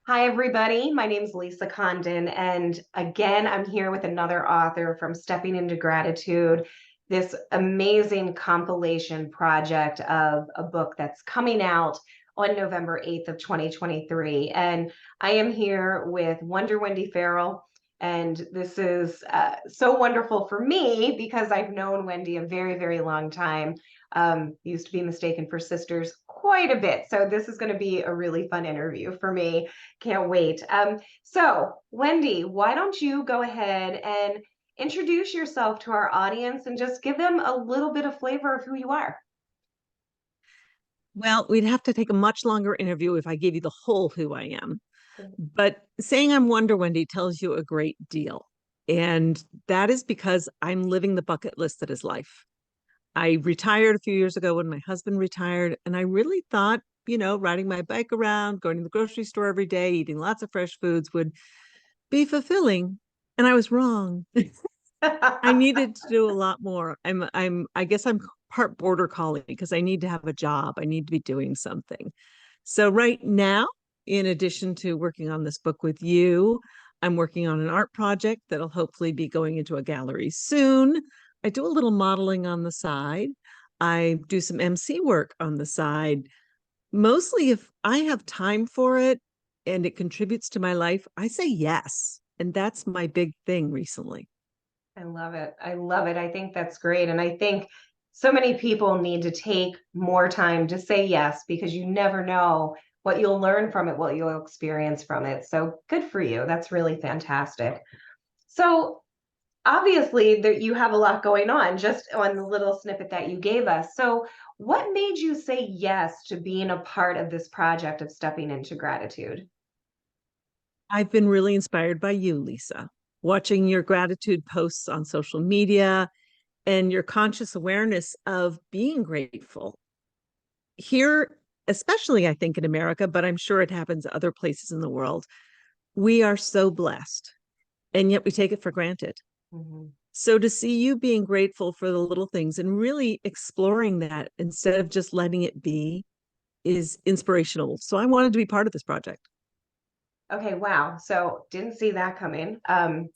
Hi, everybody. My name is Lisa Condon, and again, I'm here with another author from Stepping into Gratitude, this amazing compilation project of a book that's coming out on November 8th of 2023. And I am here with Wonder Wendy Farrell. And this is so wonderful for me because I've known Wendy a very, very long time. Used to be mistaken for sisters quite a bit. So this is going to be a really fun interview for me. Can't wait. So, Wendy, why don't you go ahead and introduce yourself to our audience and just give them a little bit of flavor of who you are? Well, we'd have to take a much longer interview if I gave you the whole who I am. But saying I'm Wonder Wendy tells you a great deal. And that is because I'm living the bucket list that is life. I retired a few years ago when my husband retired, and I really thought, riding my bike around, going to the grocery store every day, eating lots of fresh foods would be fulfilling. And I was wrong. I needed to do a lot more. I guess I'm part border collie because I need to have a job. I need to be doing something. So right now, in addition to working on this book with you, I'm working on an art project that'll hopefully be going into a gallery soon. I do a little modeling on the side. I do some MC work on the side. Mostly if I have time for it and it contributes to my life, I say yes. And that's my big thing recently. I love it. I love it. I think that's great. And I think so many people need to take more time to say yes because you never know what you'll learn from it, what you'll experience from it. So good for you. That's really fantastic. So obviously that you have a lot going on just on the little snippet that you gave us. So what made you say yes to being a part of this project of stepping into gratitude? I've been really inspired by you, Lisa, watching your gratitude posts on social media and your conscious awareness of being grateful. Here, especially I think in America, but I'm sure it happens other places in the world, we are so blessed and yet we take it for granted. Mhm. So to see you being grateful for the little things and really exploring that instead of just letting it be is inspirational. So I wanted to be part of this project. Okay, wow. So didn't see that coming.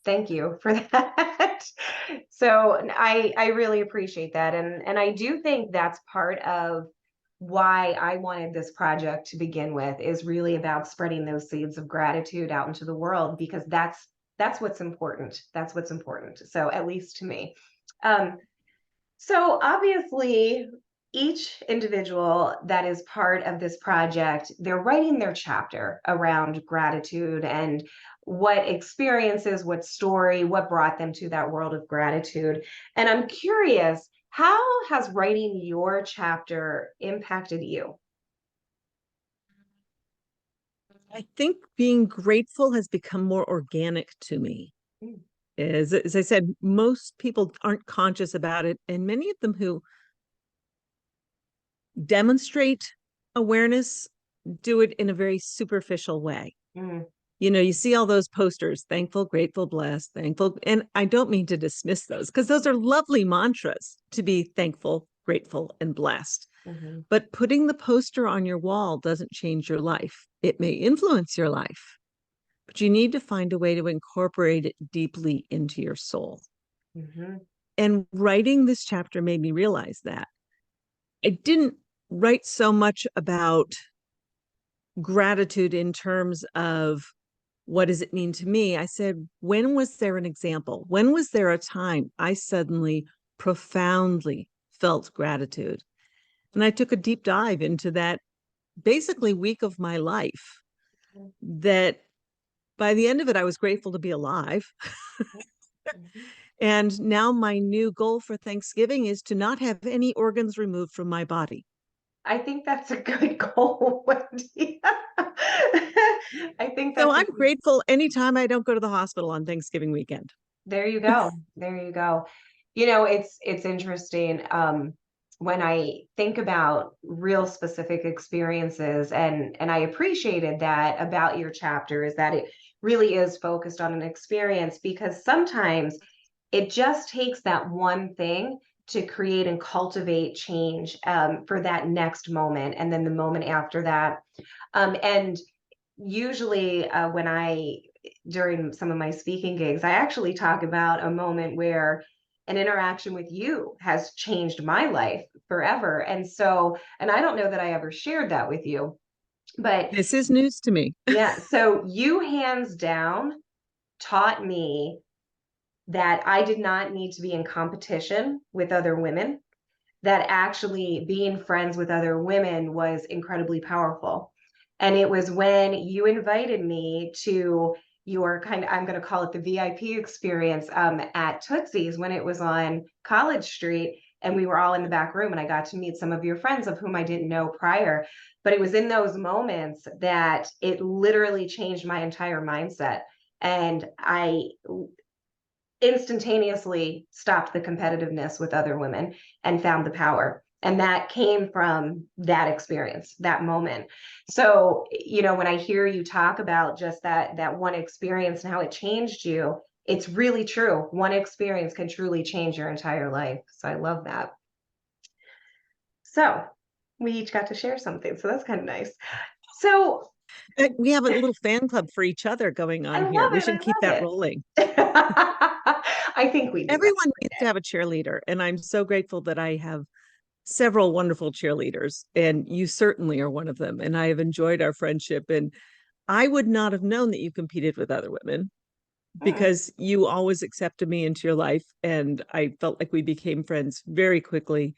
Thank you for that. So I really appreciate that. And I do think that's part of why I wanted this project to begin with is really about spreading those seeds of gratitude out into the world because that's what's important. That's what's important. So at least to me. Um, so obviously, each individual that is part of this project, they're writing their chapter around gratitude and what experiences, what story, what brought them to that world of gratitude. And I'm curious, how has writing your chapter impacted you? I think being grateful has become more organic to me. Mm. As I said, most people aren't conscious about it, and many of them who demonstrate awareness do it in a very superficial way. Mm. You see all those posters, thankful, grateful, blessed, thankful. And I don't mean to dismiss those because those are lovely mantras to be thankful, grateful, and blessed. Mhm. But putting the poster on your wall doesn't change your life. It may influence your life, but you need to find a way to incorporate it deeply into your soul. Mhm. And writing this chapter made me realize that. I didn't write so much about gratitude in terms of what does it mean to me? I said, when was there an example? When was there a time I suddenly profoundly felt gratitude? And I took a deep dive into that basically week of my life that by the end of it, I was grateful to be alive. Mhm. And now my new goal for Thanksgiving is to not have any organs removed from my body. I think that's a good goal, Wendy. I think So that's a I'm grateful anytime I don't go to the hospital on Thanksgiving weekend. There you go. There you go. It's interesting, when I think about real specific experiences, and I appreciated that about your chapter, is that it really is focused on an experience because sometimes it just takes that one thing to create and cultivate change, for that next moment, and then the moment after that. And usually during some of my speaking gigs, I actually talk about a moment where an interaction with you has changed my life forever. And I don't know that I ever shared that with you, but This is news to me. yeah, so you hands down taught me that I did not need to be in competition with other women, that actually being friends with other women was incredibly powerful. And it was when you invited me to your I'm going to call it the VIP experience at Tootsie's when it was on College Street. And we were all in the back room, and I got to meet some of your friends of whom I didn't know prior. But it was in those moments that it literally changed my entire mindset. And I instantaneously stopped the competitiveness with other women and found the power. And that came from that experience, that moment. So, when I hear you talk about just that one experience and how it changed you, it's really true. One experience can truly change your entire life. So I love that. So we each got to share something. So that's kind of nice. So We have a little fan club for each other going I on here. love We it. should keep I that love rolling. it. I think we do that Everyone needs to have a cheerleader, and I'm so grateful that I have several wonderful cheerleaders, and you certainly are one of them. And I have enjoyed our friendship, and I would not have known that you competed with other women every day. because you always accepted me into your life, and I felt like we became friends very quickly,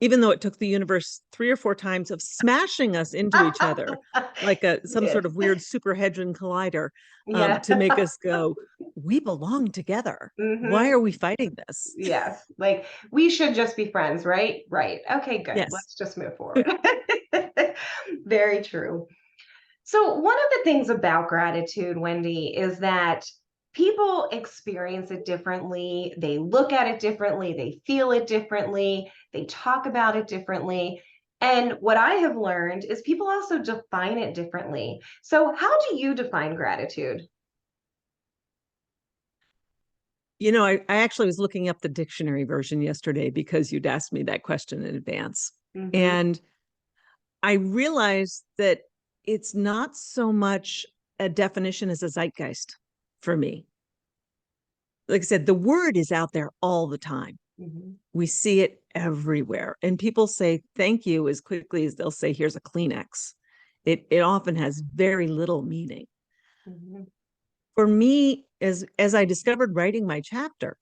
even though it took the universe 3 or 4 times of smashing us into each other like some Yes. sort of weird super hadron collider, Yeah. to make us go, we belong together. Why Hmm. are we fighting this? Yes. Like we should just be friends, right? Right. Okay, good. Yes. Let's just move forward. Very true. So, one of the things about gratitude, Wendy, is that people experience it differently. They look at it differently. They feel it differently. They talk about it differently. And what I have learned is people also define it differently. So, how do you define gratitude? I actually was looking up the dictionary version yesterday because you'd asked me that question in advance. Hmm. And I realized that it's not so much a definition as a zeitgeist for me. Like I said, the word is out there all the time. Hmm. We see it everywhere. And people say thank you as quickly as they'll say, here's a Kleenex. It often has very little meaning. Hmm. For me, as I discovered writing my chapter,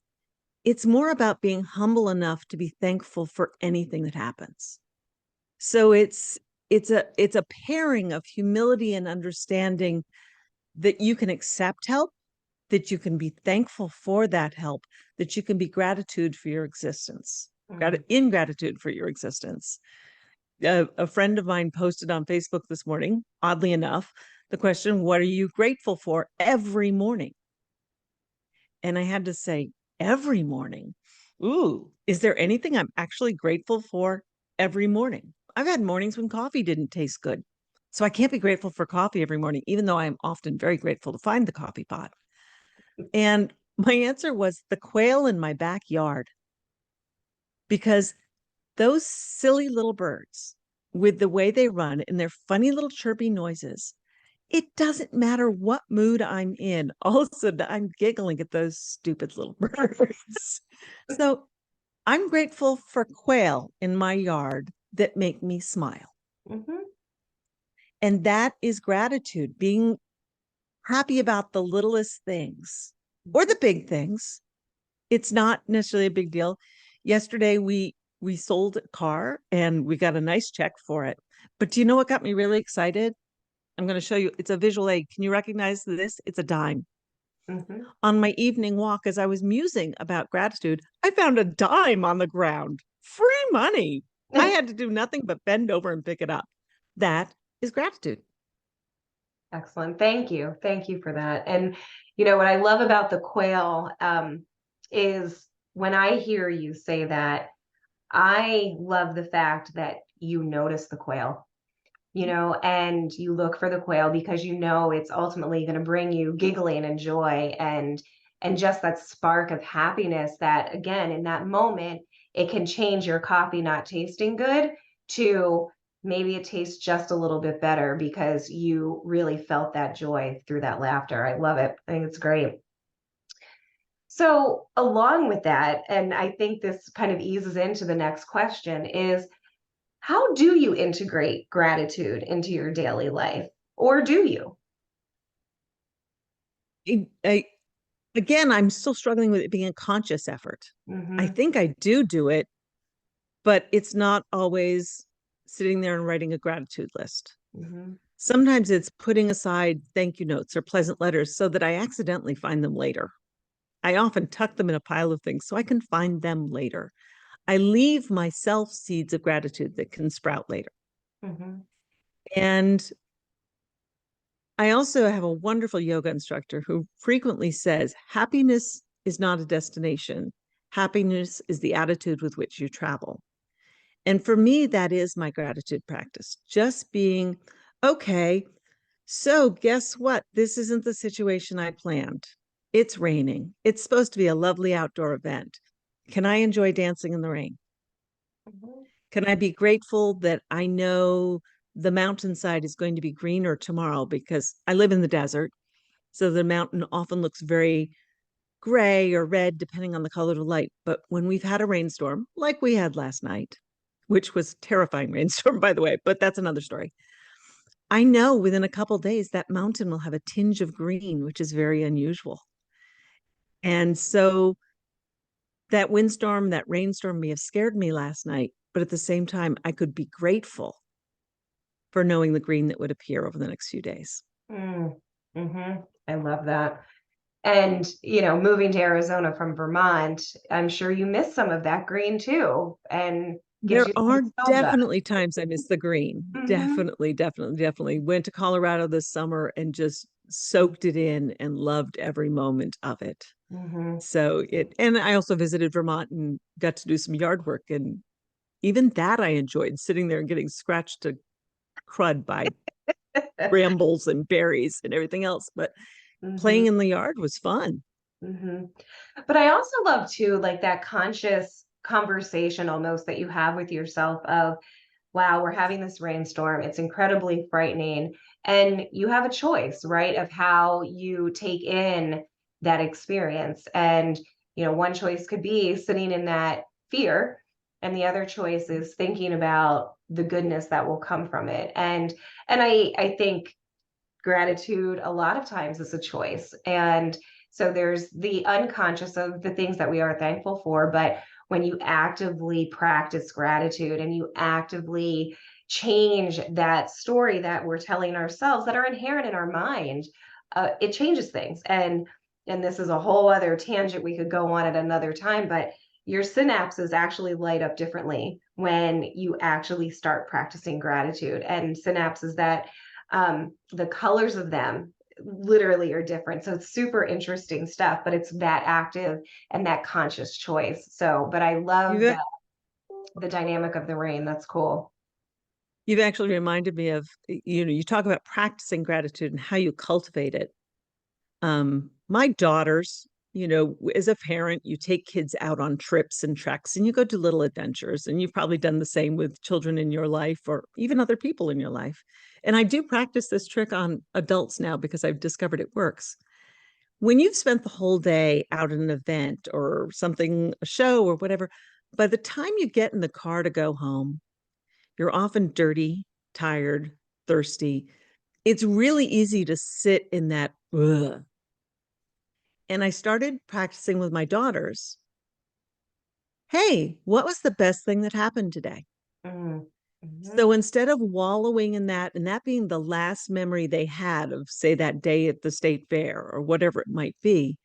it's more about being humble enough to be thankful for anything that happens. So it's a pairing of humility and understanding that you can accept help, that you can be thankful for that help, that you can be gratitude for your existence, in gratitude for your existence. A friend of mine posted on Facebook this morning, oddly enough, the question, what are you grateful for every morning? And I had to say, every morning. Ooh, is there anything I'm actually grateful for every morning? I've had mornings when coffee didn't taste good. So I can't be grateful for coffee every morning, even though I'm often very grateful to find the coffee pot. And my answer was the quail in my backyard, because those silly little birds, with the way they run and their funny little chirpy noises, it doesn't matter what mood I'm in. All of a sudden, I'm giggling at those stupid little birds. So I'm grateful for quail in my yard that make me smile. Hmm. And that is gratitude, being happy about the littlest things or the big things. It's not necessarily a big deal. Yesterday, we sold a car and we got a nice check for it. But do you know what got me really excited? I'm going to show you. It's a visual aid. Can you recognize this? It's a dime. Hmm. On my evening walk, as I was musing about gratitude, I found a dime on the ground. Free money. I had to do nothing but bend over and pick it up. That is gratitude. Excellent. Thank you. Thank you for that. And what I love about the quail is when I hear you say that, I love the fact that you notice the quail, and you look for the quail because it's ultimately going to bring you giggling and joy and just that spark of happiness that again in that moment it can change your coffee not tasting good to maybe it tastes just a little bit better because you really felt that joy through that laughter. I love it. I think it's great. So, along with that, and I think this kind of eases into the next question is how do you integrate gratitude into your daily life? Or do you? I, again, I'm still struggling with it being a conscious effort. I Hmm. think I do it, but it's not always sitting there and writing a gratitude list. Hmm. Sometimes it's putting aside thank you notes or pleasant letters so that I accidentally find them later. I often tuck them in a pile of things so I can find them later. I leave myself seeds of gratitude that can sprout later. Hmm. And I also have a wonderful yoga instructor who frequently says happiness is not a destination. Happiness is the attitude with which you travel. And for me, that is my gratitude practice. Just being, okay, so guess what? This isn't the situation I planned. It's raining. It's supposed to be a lovely outdoor event. Can I enjoy dancing in the rain? Hmm. Can I be grateful that I know the mountainside is going to be greener tomorrow because I live in the desert? So the mountain often looks very gray or red, depending on the color of the light. But when we've had a rainstorm, like we had last night, which was terrifying rainstorm, by the way, but that's another story. I know within a couple days that mountain will have a tinge of green, which is very unusual. And so that windstorm, that rainstorm may have scared me last night, but at the same time, I could be grateful for knowing the green that would appear over the next few days. Mm. Hmm. I love that. And, moving to Arizona from Vermont, I'm sure you miss some of that green too and gives There you some are nostalgia. definitely times I miss the green. Hmm. Definitely, definitely, definitely. Went to Colorado this summer and just soaked it in and loved every moment of it. Hmm. So and I also visited Vermont and got to do some yard work. And even that I enjoyed sitting there and getting scratched to crud by brambles and berries and everything else. But playing Hmm. in the yard was fun. Hmm. But I also love too, like that conscious conversation almost that you have with yourself of, wow, we're having this rainstorm. It's incredibly frightening. And you have a choice, right, of how you take in that experience. And, one choice could be sitting in that fear. And the other choice is thinking about the goodness that will come from it. And I think gratitude a lot of times is a choice. And so there's the unconscious of the things that we are thankful for. But when you actively practice gratitude and you actively change that story that we're telling ourselves that are inherent in our mind, it changes things. And this is a whole other tangent we could go on at another time, but your synapses actually light up differently when you actually start practicing gratitude, and synapses that the colors of them literally are different. So it's super interesting stuff, but it's that active and that conscious choice. So, but I love You've the dynamic of the rain. That's cool. you've actually reminded me of, you talk about practicing gratitude and how you cultivate it. My daughters, as a parent, you take kids out on trips and treks and you go do little adventures, and you've probably done the same with children in your life or even other people in your life. And I do practice this trick on adults now because I've discovered it works. When you've spent the whole day out at an event or something, a show or whatever, by the time you get in the car to go home, you're often dirty, tired, thirsty. It's really easy to sit in that ugh. And I started practicing with my daughters. Hey, what was the best thing that happened today? Mm. Hmm. So instead of wallowing in that and that being the last memory they had of, say, that day at the state fair or whatever it might be,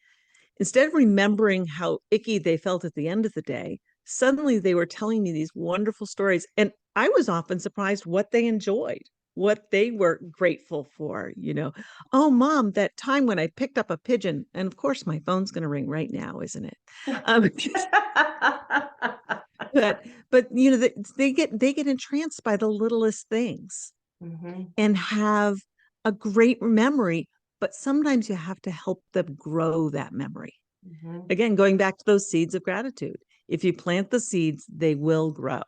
instead of remembering how icky they felt at the end of the day, suddenly they were telling me these wonderful stories. And I was often surprised what they enjoyed, what they were grateful for. Oh, mom, that time when I picked up a pigeon. And of course, my phone's going to ring right now, isn't it? Um, but they get entranced by the littlest things Hmm. and have a great memory. But sometimes you have to help them grow that memory. Hmm. Again, going back to those seeds of gratitude. If you plant the seeds, they will grow.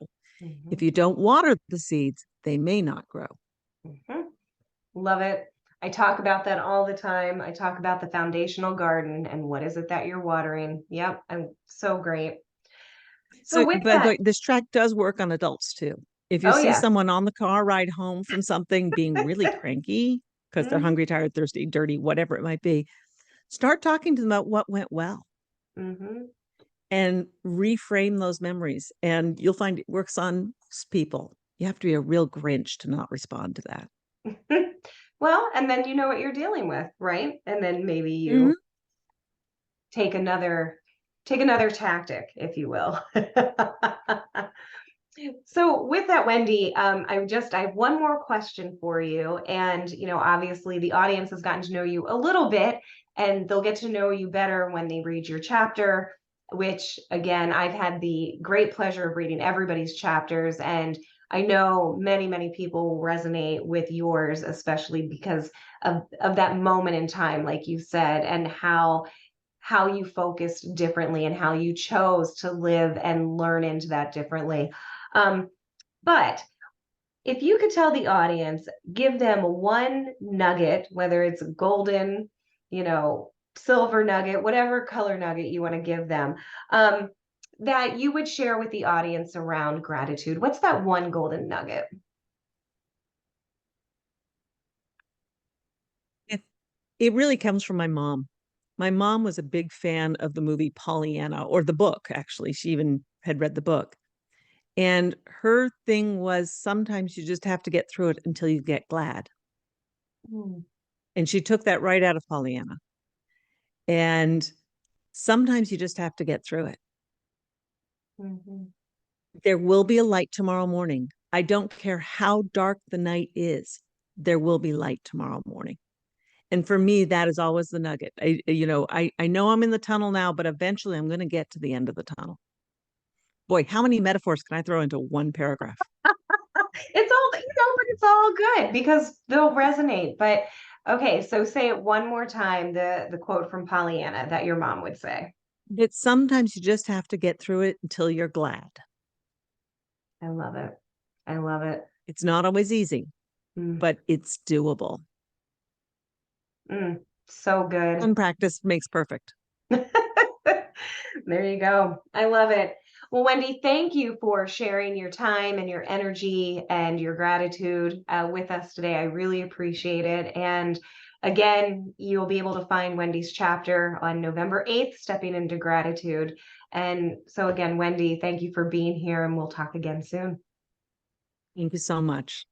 If you don't water the seeds, they may not grow. Mhm. Love it. I talk about that all the time. I talk about the foundational garden and what is it that you're watering. Yep, I'm so great. So So, with by the that, way, this track does work on adults too. If you oh see yeah. someone on the car ride home from something being really cranky because they're Hmm. hungry, tired, thirsty, dirty, whatever it might be, start talking to them about what went well Hmm. and reframe those memories. And you'll find it works on people. You have to be a real Grinch to not respond to that. Well, and then you know what you're dealing with, right? And then maybe Mhm. you take another tactic, if you will. So with that, Wendy, I have one more question for you. And, obviously the audience has gotten to know you a little bit and they'll get to know you better when they read your chapter, which again, I've had the great pleasure of reading everybody's chapters. And I know many, many people will resonate with yours, especially because of that moment in time, like you said, and how you focused differently and how you chose to live and learn into that differently. Um, but if you could tell the audience, give them one nugget, whether it's a golden, silver nugget, whatever color nugget you want to give them, um, that you would share with the audience around gratitude. What's that one golden nugget? It, it really comes from my mom. My mom was a big fan of the movie Pollyanna, or the book, actually. She even had read the book. And her thing was sometimes you just have to get through it until you get glad. Mm. And she took that right out of Pollyanna. And sometimes you just have to get through it. Mhm. There will be a light tomorrow morning. I don't care how dark the night is, there will be light tomorrow morning. And for me, that is always the nugget. I know I'm in the tunnel now, but eventually I'm going to get to the end of the tunnel. Boy, how many metaphors can I throw into one paragraph? It's all, but it's all good because they'll resonate. But okay, so say it one more time, the quote from Pollyanna that your mom would say. That sometimes you just have to get through it until you're glad. I love it. I love it. It's not always easy, Mm, but it's doable. so good. And practice makes perfect. There you go. I love it. Well, Wendy, thank you for sharing your time and your energy and your gratitude with us today. I really appreciate it. And again, you'll be able to find Wendy's chapter on November 8th, Stepping into Gratitude. And so, again, Wendy, thank you for being here, and we'll talk again soon. Thank you so much.